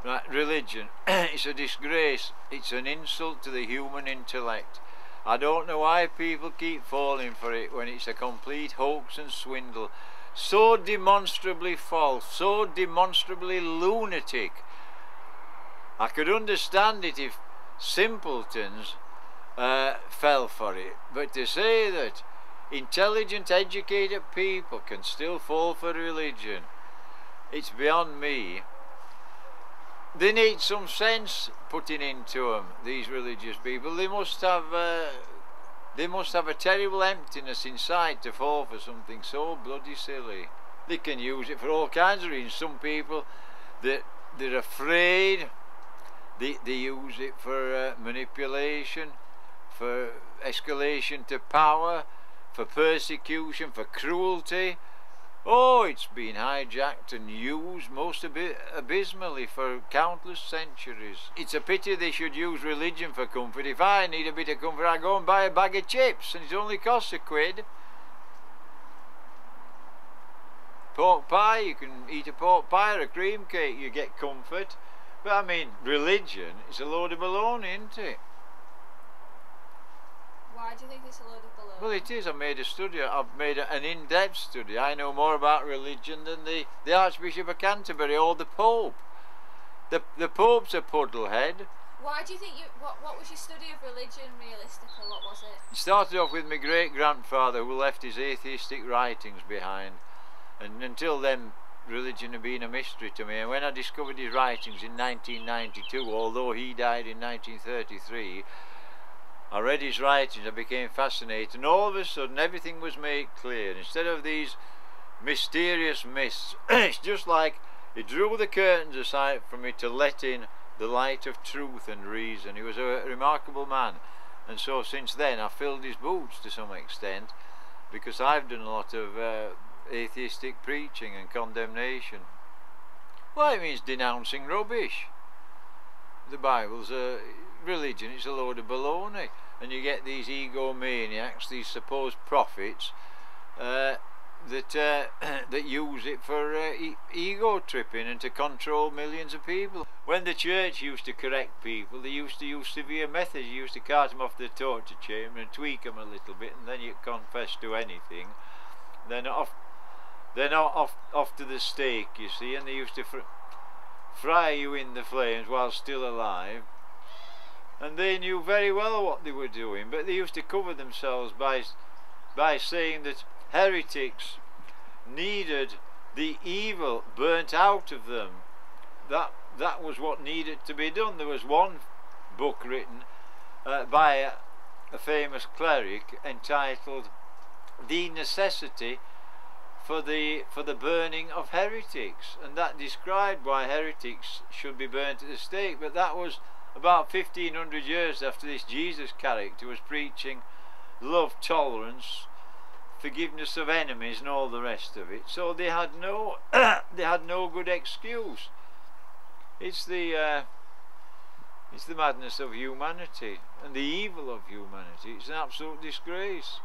Right, religion, it's a disgrace, it's an insult to the human intellect. I don't know why people keep falling for it when it's a complete hoax and swindle. So demonstrably false, so demonstrably lunatic. I could understand it if simpletons fell for it, but to say that intelligent, educated people can still fall for religion, it's beyond me. They need some sense putting into them, these religious people. They must have a terrible emptiness inside to fall for something so bloody silly. They can use it for all kinds of reasons. Some people, they're afraid. They use it for manipulation, for escalation to power, for persecution, for cruelty. Oh, it's been hijacked and used most abysmally for countless centuries. It's a pity they should use religion for comfort. If I need a bit of comfort, I go and buy a bag of chips, and it only costs £1. Pork pie, you can eat a pork pie or a cream cake, you get comfort. But I mean, religion is a load of baloney, isn't it? Why do you think it's a load of baloney? Well, it is. I made a study. I've made an in-depth study. I know more about religion than the Archbishop of Canterbury or the Pope. The Pope's a puddlehead. Why do you think what was your study of religion realistically? What was it? It started off with my great-grandfather, who left his atheistic writings behind, and until then religion had been a mystery to me. And when I discovered his writings in 1992, although he died in 1933, I read his writings, I became fascinated, and all of a sudden everything was made clear. Instead of these mysterious myths, it's just like he drew the curtains aside from me to let in the light of truth and reason. He was a remarkable man, and so since then I filled his boots to some extent, because I've done a lot of atheistic preaching and condemnation. Well, it means denouncing rubbish. The Bible's a religion, it's a load of baloney, and you get these egomaniacs, these supposed prophets, that use it for ego tripping and to control millions of people. When the church used to correct people, they used to use severe methods. You used to cart them off the torture chamber and tweak them a little bit, and then you confess to anything. Then off to the stake, you see, and they used to fry you in the flames while still alive. And they knew very well what they were doing, but they used to cover themselves by saying that heretics needed the evil burnt out of them. That was what needed to be done. There was one book written by a famous cleric entitled "The Necessity for the Burning of Heretics," and that described why heretics should be burnt at the stake. But that was about 1500 years after this Jesus character was preaching love, tolerance, forgiveness of enemies and all the rest of it. So they had no they had no good excuse. It's the madness of humanity and the evil of humanity. It's an absolute disgrace.